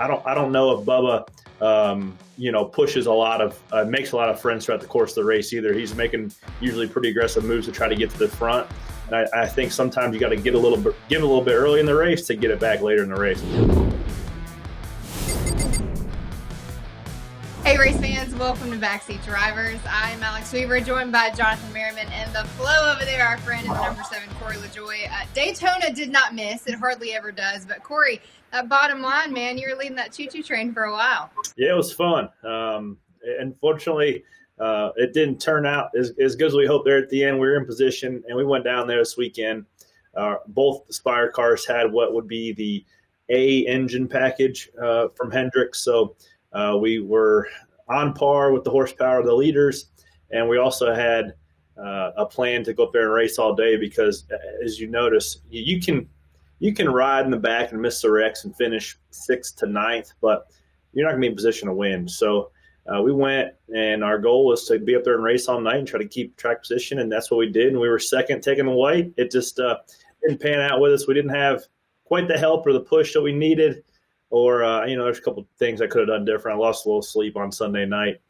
I don't know if Bubba pushes a lot of makes a lot of friends throughout the course of the race either. He's making usually pretty aggressive moves to try to get to the front. And I think sometimes you got to give a little bit early in the race to get it back later in the race. Hey race fans, welcome to Backseat Drivers. I'm Alex Weaver, joined by Jonathan Merryman, and the flow over there, our friend is number 7, Corey LaJoie. Daytona did not miss. It hardly ever does. But Corey, that bottom line, man, you were leading that choo-choo train for a while. Yeah, it was fun. Unfortunately, it didn't turn out as good as we hoped there at the end. We were in position, and we went down there this weekend. Both Spire cars had what would be the A engine package from Hendrick, so we were on par with the horsepower of the leaders, and we also had a plan to go up there and race all day because, as you notice, you can ride in the back and miss the wrecks and finish 6th to 9th, but you're not going to be in position to win. So we went, and our goal was to be up there and race all night and try to keep track position, and that's what we did. And we were second, taking the white. It just didn't pan out with us. We didn't have quite the help or the push that we needed. Or, there's a couple of things I could have done different. I lost a little sleep on Sunday night,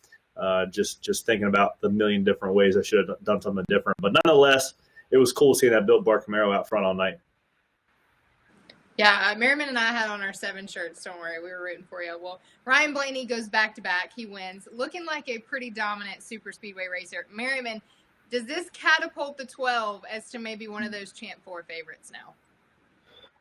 just thinking about the million different ways I should have done something different. But nonetheless, it was cool seeing that Built Bar Camaro out front all night. Yeah, Merryman and I had on our 7 shirts. Don't worry, we were rooting for you. Well, Ryan Blaney goes back-to-back. He wins, looking like a pretty dominant super speedway racer. Merryman, does this catapult the 12 as to maybe one of those Champ 4 favorites now?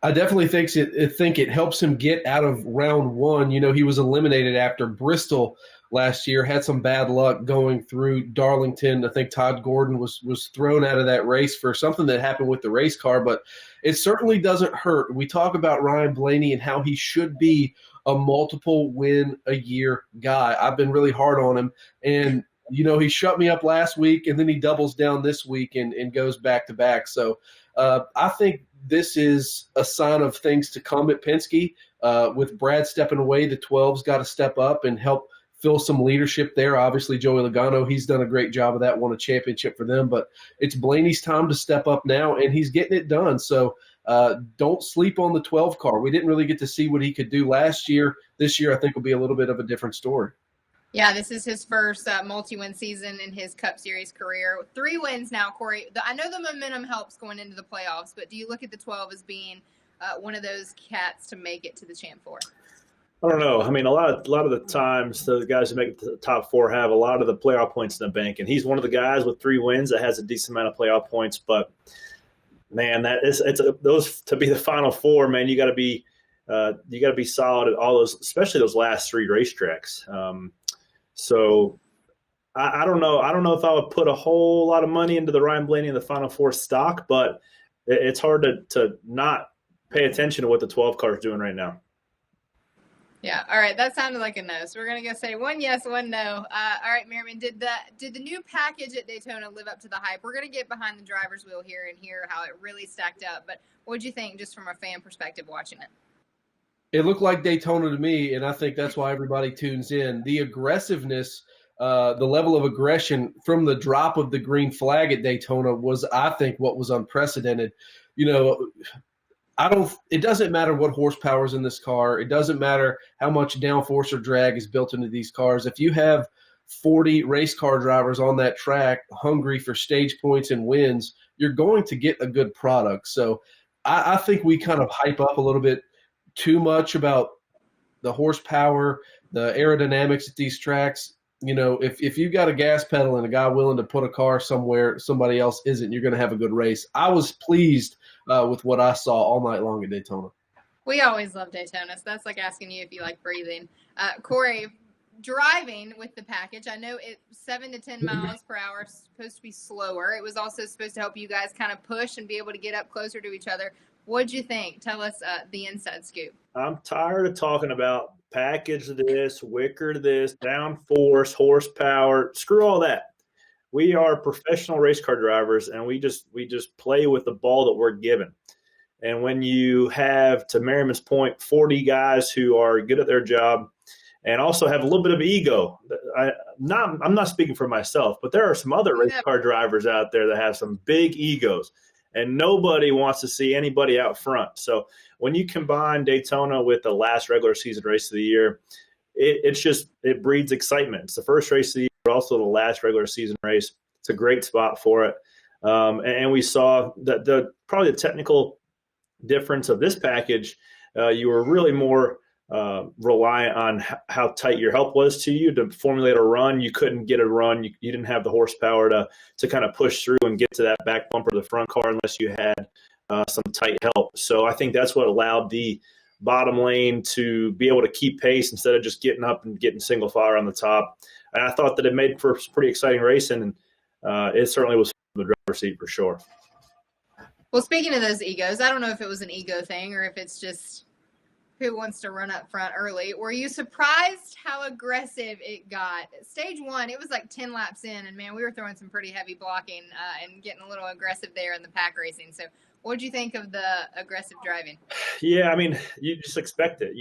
I definitely think it helps him get out of round 1. You know, he was eliminated after Bristol last year, had some bad luck going through Darlington. I think Todd Gordon was thrown out of that race for something that happened with the race car, but it certainly doesn't hurt. We talk about Ryan Blaney and how he should be a multiple win a year guy. I've been really hard on him, and he shut me up last week, and then he doubles down this week and goes back to back. So I think this is a sign of things to come at Penske. With Brad stepping away, the 12's got to step up and help fill some leadership there. Obviously, Joey Logano, he's done a great job of that, won a championship for them. But it's Blaney's time to step up now, and he's getting it done. So don't sleep on the 12 car. We didn't really get to see what he could do last year. This year, I think, will be a little bit of a different story. Yeah, this is his first multi-win season in his Cup Series career. 3 wins now, Corey. I know the momentum helps going into the playoffs, but do you look at the 12 as being one of those cats to make it to the Champ 4? I don't know. I mean, a lot of the times the guys who make it to the top 4 have a lot of the playoff points in the bank, and he's one of the guys with 3 wins that has a decent amount of playoff points. But man, those to be the final 4, man, you got to be solid at all those, especially those last 3 racetracks. So I don't know. I don't know if I would put a whole lot of money into the Ryan Blaney in the Final 4 stock, but it's hard to not pay attention to what the 12 car is doing right now. Yeah. All right. That sounded like a no. So we're going to go say 1 yes, 1 no. All right, Merryman, did the new package at Daytona live up to the hype? We're going to get behind the driver's wheel here and hear how it really stacked up. But what did you think just from a fan perspective watching it? It looked like Daytona to me, and I think that's why everybody tunes in. The aggressiveness, the level of aggression from the drop of the green flag at Daytona was, I think, what was unprecedented. It doesn't matter what horsepower is in this car. It doesn't matter how much downforce or drag is built into these cars. If you have 40 race car drivers on that track hungry for stage points and wins, you're going to get a good product. So I think we kind of hype up a little bit too much about the horsepower, the aerodynamics at these tracks. If you got a gas pedal and a guy willing to put a car somewhere somebody else isn't, you're going to have a good race. I was pleased with what I saw all night long at Daytona. We always love Daytona, so that's like asking you if you like breathing. Corey, driving with the package, I know it's 7 to 10 miles per hour, supposed to be slower. It was also supposed to help you guys kind of push and be able to get up closer to each other. What'd you think? Tell us the inside scoop. I'm tired of talking about package this, wicker this, downforce, horsepower. Screw all that. We are professional race car drivers, and we just play with the ball that we're given. And when you have, to Merriman's point, 40 guys who are good at their job and also have a little bit of ego. I'm not speaking for myself, but there are some other race car drivers out there that have some big egos. and nobody wants to see anybody out front. So when you combine Daytona with the last regular season race of the year, it breeds excitement. It's the first race of the year, but also the last regular season race. It's a great spot for it. And we saw that probably the technical difference of this package, you were really more reliant on how tight your help was to you to formulate a run. You couldn't get a run. You didn't have the horsepower to kind of push through and get to that back bumper of the front car unless you had some tight help. So I think that's what allowed the bottom lane to be able to keep pace instead of just getting up and getting single file on the top. And I thought that it made for pretty exciting racing, and it certainly was the driver's seat for sure. Well, speaking of those egos, I don't know if it was an ego thing or if it's just who wants to run up front early. Were you surprised how aggressive it got? Stage one, it was like 10 laps in, and, man, we were throwing some pretty heavy blocking and getting a little aggressive there in the pack racing. So what did you think of the aggressive driving? Yeah, I mean, you just expect it.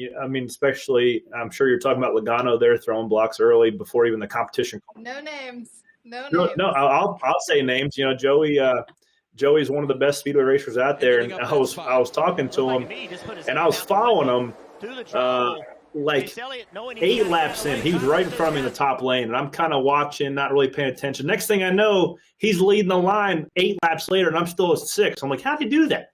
Especially, I'm sure you're talking about Logano there throwing blocks early before even the competition. No names. No, I'll say names. Joey's one of the best speedway racers out there, and I was talking to him, and I was following him like 8 laps in. He was right in front of me in the top lane, and I'm kind of watching, not really paying attention. Next thing I know, he's leading the line 8 laps later, and I'm still at 6. I'm like, how'd he do that?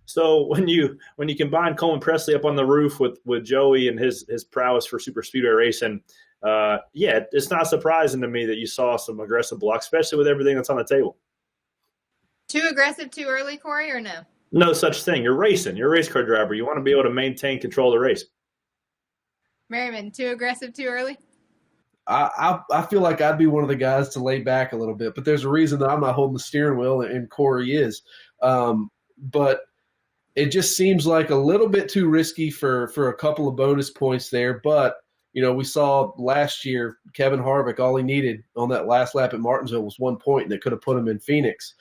So when you combine Coleman Presley up on the roof with Joey and his prowess for super speedway racing, it's not surprising to me that you saw some aggressive blocks, especially with everything that's on the table. Too aggressive too early, Corey, or no? No such thing. You're racing. You're a race car driver. You want to be able to maintain control of the race. Merryman, too aggressive too early? I feel like I'd be one of the guys to lay back a little bit, but there's a reason that I'm not holding the steering wheel and Corey is. But it just seems like a little bit too risky for a couple of bonus points there. But, we saw last year Kevin Harvick, all he needed on that last lap at Martinsville was 1 point, and that could have put him in Phoenix.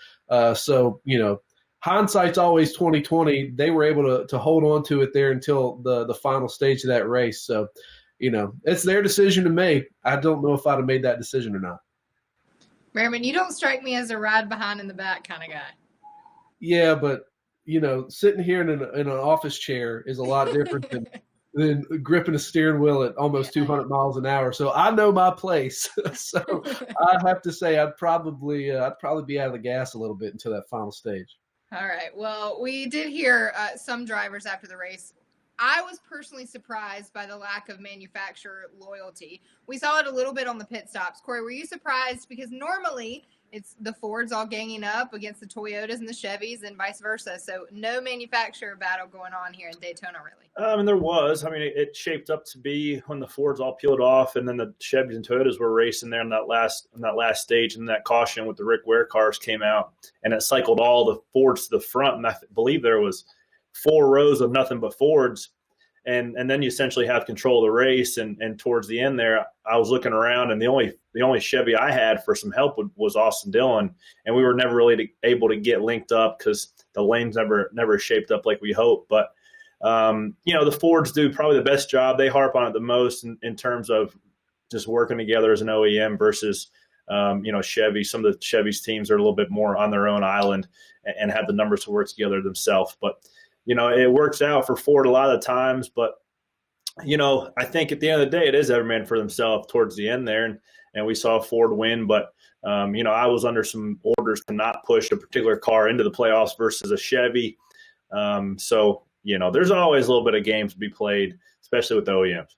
So hindsight's always 20/20. They were able to hold on to it there until the final stage of that race. So, it's their decision to make. I don't know if I'd have made that decision or not. Merriman, you don't strike me as a ride behind in the back kind of guy. Yeah, but, sitting here in an office chair is a lot different than gripping a steering wheel at almost 200 miles an hour. So I know my place. So I have to say I'd probably be out of the gas a little bit until that final stage. All right. Well, we did hear some drivers after the race. I was personally surprised by the lack of manufacturer loyalty. We saw it a little bit on the pit stops. Corey, were you surprised? Because normally it's the Fords all ganging up against the Toyotas and the Chevys and vice versa. So no manufacturer battle going on here in Daytona, really. There was. It shaped up to be when the Fords all peeled off, and then the Chevys and Toyotas were racing there in that last stage, and that caution with the Rick Ware cars came out, and it cycled all the Fords to the front, and I believe there was 4 rows of nothing but Fords. And then you essentially have control of the race. And towards the end there, I was looking around, and the only Chevy I had for some help was Austin Dillon, and we were never really able to get linked up because the lanes never shaped up like we hoped. But the Fords do probably the best job. They harp on it the most in terms of just working together as an OEM versus Chevy. Some of the Chevy's teams are a little bit more on their own island and have the numbers to work together themselves. But it works out for Ford a lot of the times, but, I think at the end of the day, it is every man for themselves towards the end there. And we saw Ford win, but, I was under some orders to not push a particular car into the playoffs versus a Chevy. So, there's always a little bit of games to be played, especially with the OEMs.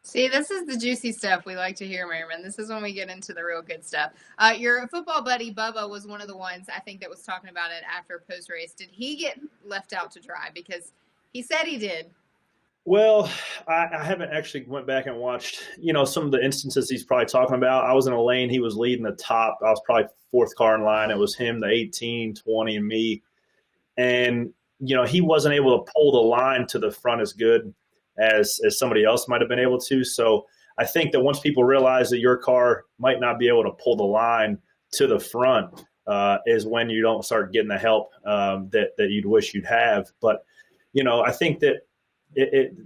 See, this is the juicy stuff we like to hear, Merriman. This is when we get into the real good stuff. Your football buddy, Bubba, was one of the ones, I think, that was talking about it after post-race. Did he get left out to dry? Because he said he did. Well, I haven't actually went back and watched, some of the instances he's probably talking about. I was in a lane. He was leading the top. I was probably 4th car in line. It was him, the 18, 20, and me. And, he wasn't able to pull the line to the front as good as somebody else might have been able to. So I think that once people realize that your car might not be able to pull the line to the front is when you don't start getting the help that you'd wish you'd have. But, I think that it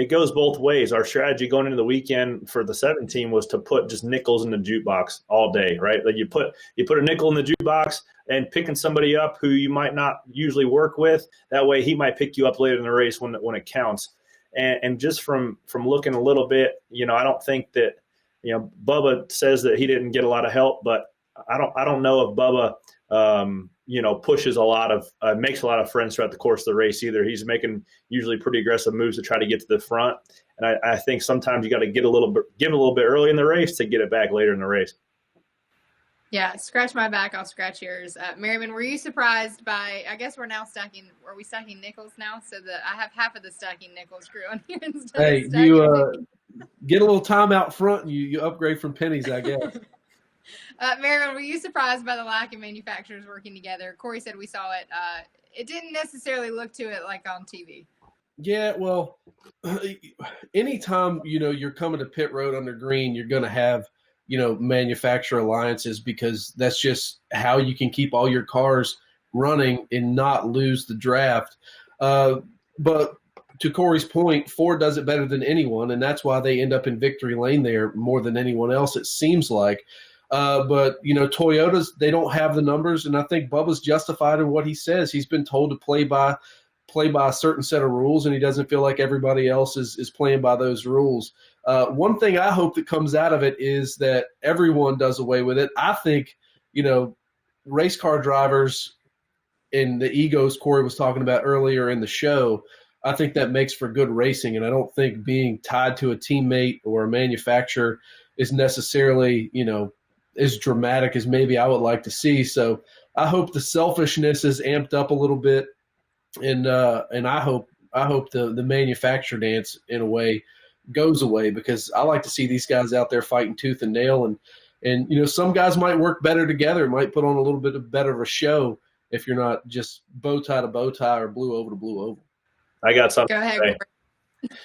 it goes both ways. Our strategy going into the weekend for the 17 was to put just nickels in the jukebox all day, right? Like you put a nickel in the jukebox and picking somebody up who you might not usually work with. That way he might pick you up later in the race when it counts. And just from looking a little bit, I don't think that, Bubba says that he didn't get a lot of help, but I don't know if Bubba, pushes makes a lot of friends throughout the course of the race either. He's making usually pretty aggressive moves to try to get to the front. And I think sometimes you got to give a little bit early in the race to get it back later in the race. Yeah, scratch my back, I'll scratch yours. Merryman, were you surprised by, I guess are we stacking nickels now? So that I have half of the stacking nickels crew on here instead hey, of stacking nickels. Get a little time out front and you upgrade from pennies, I guess. Merryman, were you surprised by the lack of manufacturers working together? Corey said we saw it. It didn't necessarily look to it like on TV. Yeah, well, anytime, you're coming to pit road under green, you're going to have, manufacturer alliances because that's just how you can keep all your cars running and not lose the draft. But to Corey's point, Ford does it better than anyone, and that's why they end up in victory lane there more than anyone else, it seems like. But, Toyotas, they don't have the numbers, and I think Bubba's justified in what he says. He's been told to play by a certain set of rules, and he doesn't feel like everybody else is playing by those rules. One thing I hope that comes out of it is that everyone does away with it. I think, race car drivers and the egos Corey was talking about earlier in the show, I think that makes for good racing, and I don't think being tied to a teammate or a manufacturer is necessarily, as dramatic as maybe I would like to see. So I hope the selfishness is amped up a little bit, and I hope the manufacturer dance in a way goes away, because I like to see these guys out there fighting tooth and nail, and some guys might work better together, might put on a little bit better of a show if you're not just bow tie to bow tie or blue oval to blue oval. I got something Go ahead, to say.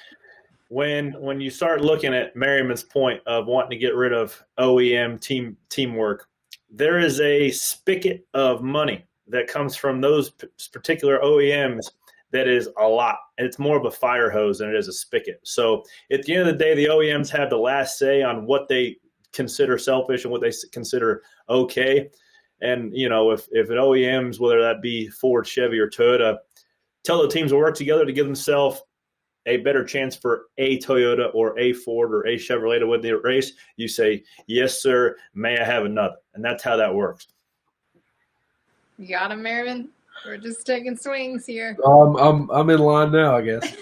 When you start looking at Merriman's point of wanting to get rid of OEM teamwork, there is a spigot of money that comes from those particular OEMs that is a lot. And it's more of a fire hose than it is a spigot. So at the end of the day, the OEMs have the last say on what they consider selfish and what they consider okay. And, if an OEMs, whether that be Ford, Chevy, or Toyota, tell the teams to work together to give themselves a better chance for a Toyota or a Ford or a Chevrolet to win the race, you say, yes, sir, may I have another? And that's how that works. You got him, Merryman? We're just taking swings here. I'm in line now, I guess.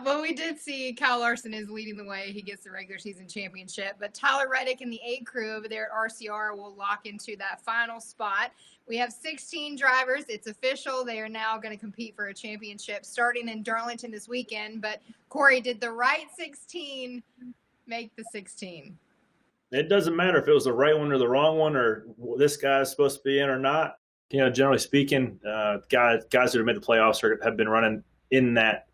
Well, we did see Kyle Larson is leading the way. He gets the regular season championship. But Tyler Reddick and the A crew over there at RCR will lock into that final spot. We have 16 drivers. It's official. They are now going to compete for a championship starting in Darlington this weekend. But, Corey, did the right 16 make the 16? It doesn't matter if it was the right one or the wrong one, or this guy's supposed to be in or not. Generally speaking, guys that have made the playoffs have been running in that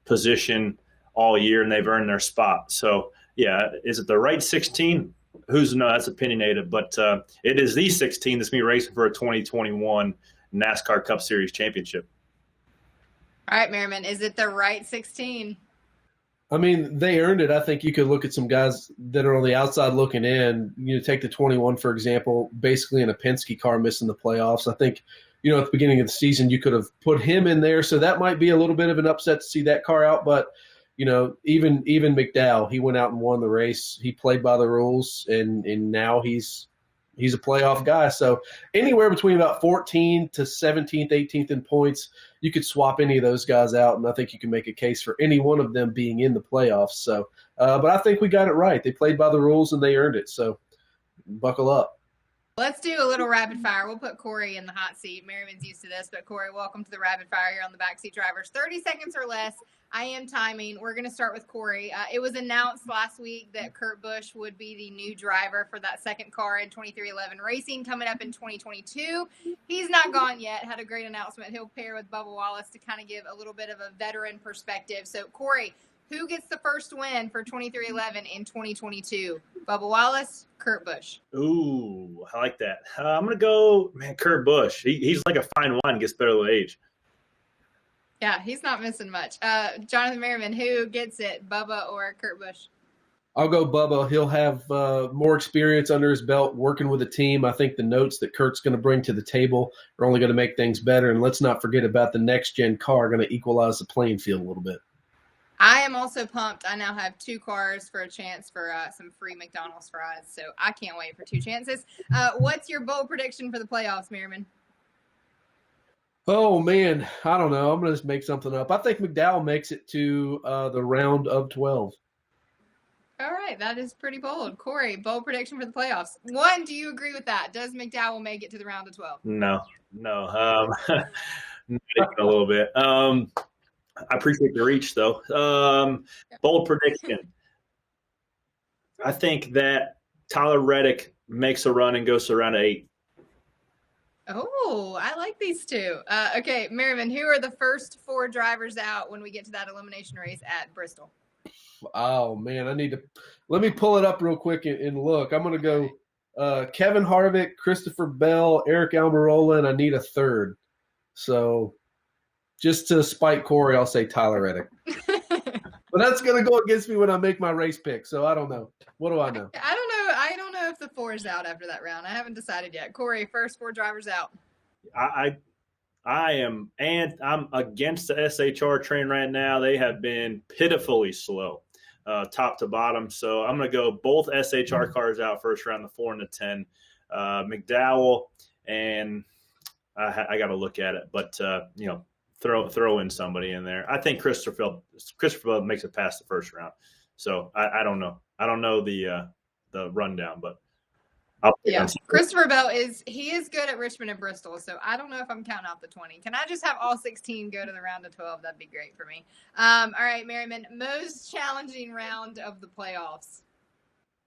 position all year, and they've earned their spot. So, yeah, is it the right 16? Who's no? That's opinionated, but it is the 16 that's going to be racing for a 2021 NASCAR Cup Series championship. All right, Merryman, is it the right 16? I mean, they earned it. I think you could look at some guys that are on the outside looking in. Take the 21, for example, basically in a Penske car missing the playoffs. I think, at the beginning of the season, you could have put him in there. So that might be a little bit of an upset to see that car out. But, even McDowell, he went out and won the race. He played by the rules, and now he's a playoff guy. So anywhere between about 14th to 17th, 18th in points, you could swap any of those guys out, and I think you can make a case for any one of them being in the playoffs. So, but I think we got it right. They played by the rules, and they earned it. So buckle up. Let's do a little rapid fire. We'll put Corey in the hot seat. Merriman's used to this, but Corey, welcome to the rapid fire here on the Backseat Drivers. 30 seconds or less. I am timing. We're going to start with Corey. It was announced last week that Kurt Busch would be the new driver for that second car in 2311 Racing coming up in 2022. He's not gone yet. Had a great announcement. He'll pair with Bubba Wallace to kind of give a little bit of a veteran perspective. So, Corey, who gets the first win for 2311 in 2022? Bubba Wallace, Kurt Busch. Ooh, I like that. I'm going to go, Kurt Busch. He's like a fine wine, gets better with age. Yeah, he's not missing much. Jonathan Merryman, who gets it, Bubba or Kurt Busch? I'll go Bubba. He'll have more experience under his belt working with a team. I think the notes that Kurt's going to bring to the table are only going to make things better. And let's not forget about the next-gen car going to equalize the playing field a little bit. I am also pumped. I now have 2 cars for a chance for some free McDonald's fries, so I can't wait for 2 chances. What's your bold prediction for the playoffs, Merriman? Oh, man, I don't know. I'm going to just make something up. I think McDowell makes it to the round of 12. All right, that is pretty bold. Corey, bold prediction for the playoffs. 1, do you agree with that? Does McDowell make it to the round of 12? No. Not even a little bit. I appreciate the reach, though. Bold prediction. I think that Tyler Reddick makes a run and goes to round of 8. Oh, I like these 2. Okay, Merriman, who are the first 4 drivers out when we get to that elimination race at Bristol? Oh, man, let me pull it up real quick and look. I'm going to go Kevin Harvick, Christopher Bell, Eric Almirola, and I need a third. So just to spite Corey, I'll say Tyler Reddick. But that's going to go against me when I make my race pick, so I don't know. What do I know? I don't know if the 4 is out after that round. I haven't decided yet. Corey, first 4 drivers out. I'm against the SHR train right now. They have been pitifully slow, top to bottom. So I'm going to go both SHR cars out first round, the 4 and the 10. McDowell, and I got to look at it, but throw in somebody in there. I think Christopher Bell makes it past the first round. So I don't know. I don't know the rundown, but Christopher Bell is good at Richmond and Bristol, so I don't know if I'm counting out the 20. Can I just have all 16 go to the round of 12? That'd be great for me. All right, Merriman, most challenging round of the playoffs.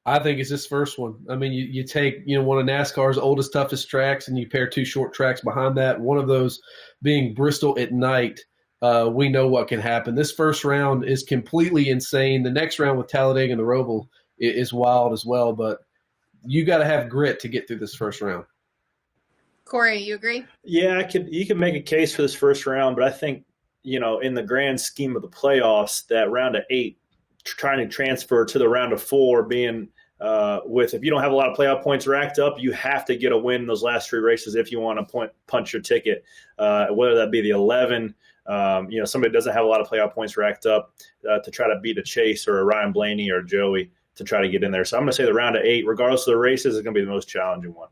I think it's this first one. I mean, you take one of NASCAR's oldest, toughest tracks, and you pair 2 short tracks behind that. One of those being Bristol at night. We know what can happen. This first round is completely insane. The next round with Talladega and the Roval is wild as well, but you got to have grit to get through this first round. Corey, you agree? Yeah, you can make a case for this first round, but I think, in the grand scheme of the playoffs, that round of 8, trying to transfer to the round of 4 being if you don't have a lot of playoff points racked up, you have to get a win in those last 3 races if you want to punch your ticket, whether that be the 11, somebody doesn't have a lot of playoff points racked up to try to beat a Chase or a Ryan Blaney or Joey to try to get in there. So I'm going to say the round of 8, regardless of the races, is going to be the most challenging one.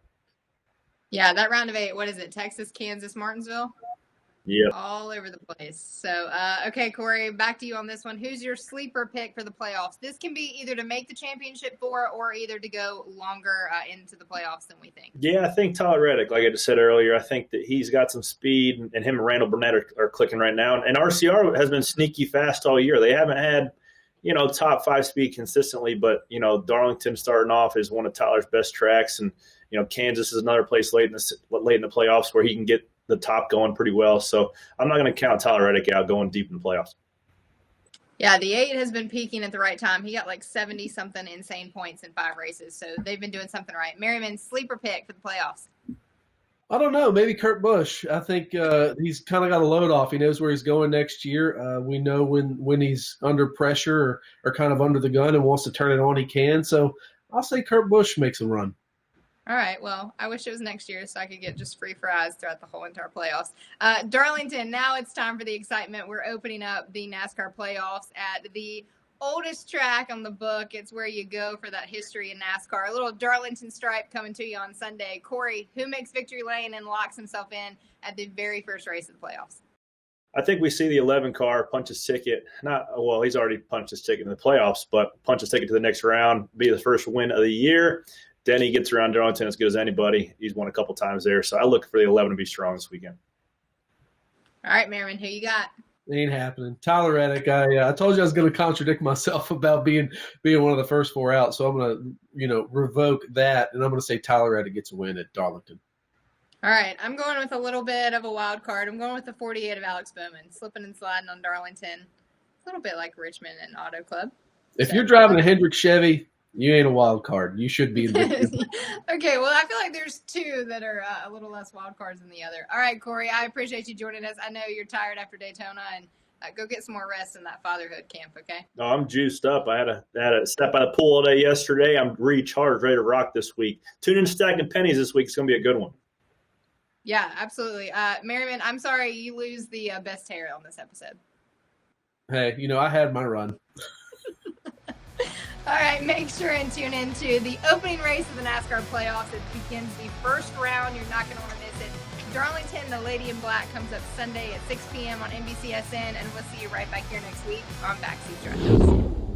Yeah, that round of 8, what is it? Texas, Kansas, Martinsville? Yeah. All over the place. So, okay, Corey, back to you on this one. Who's your sleeper pick for the playoffs? This can be either to make the championship 4 or either to go longer into the playoffs than we think. Yeah, I think Tyler Reddick, like I just said earlier, I think that he's got some speed, and him and Randall Burnett are clicking right now. And RCR has been sneaky fast all year. They haven't had, top 5 speed consistently, but, Darlington starting off is one of Tyler's best tracks. And, Kansas is another place late in the playoffs where he can get the top going pretty well. So I'm not going to count Tyler Reddick out going deep in the playoffs. Yeah, the 8 has been peaking at the right time. He got like 70-something insane points in 5 races. So they've been doing something right. Merriman, sleeper pick for the playoffs. I don't know. Maybe Kurt Busch. I think he's kind of got a load off. He knows where he's going next year. We know when he's under pressure or kind of under the gun and wants to turn it on, he can. So I'll say Kurt Busch makes a run. All right. Well, I wish it was next year so I could get just free fries throughout the whole entire playoffs. Darlington, now it's time for the excitement. We're opening up the NASCAR playoffs at the oldest track on the book. It's where you go for that history in NASCAR. A little Darlington stripe coming to you on Sunday. Corey, who makes victory lane and locks himself in at the very first race of the playoffs? I think we see the 11 car punch his ticket. He's already punched his ticket in the playoffs, but punch his ticket to the next round, be the first win of the year. Then he gets around Darlington as good as anybody. He's won a couple times there. So I look for the 11 to be strong this weekend. All right, Merriman, who you got? Ain't happening. Tyler Reddick. I told you I was going to contradict myself about being one of the first 4 out. So I'm going to, revoke that, and I'm going to say Tyler Reddick gets a win at Darlington. All right, I'm going with a little bit of a wild card. I'm going with the 48 of Alex Bowman, slipping and sliding on Darlington. A little bit like Richmond and Auto Club. If you're driving a Hendrick Chevy, You ain't a wild card. You should be in the Okay, well, I feel like there's two that are a little less wild cards than the other. All right, Corey, I appreciate you joining us. I know you're tired after Daytona, and go get some more rest in that fatherhood camp, okay? No, I'm juiced up. I had a step out of the pool all day yesterday. I'm recharged, ready to rock this week. Tune in to Stacking Pennies this week. It's going to be a good one. Yeah, absolutely. Merryman, I'm sorry you lose the best hair on this episode. Hey, I had my run. All right, make sure and tune into the opening race of the NASCAR Playoffs. It begins the first round. You're not going to want to miss it. Darlington, the Lady in Black, comes up Sunday at 6 p.m. on NBCSN, and we'll see you right back here next week on Backseat Drivers.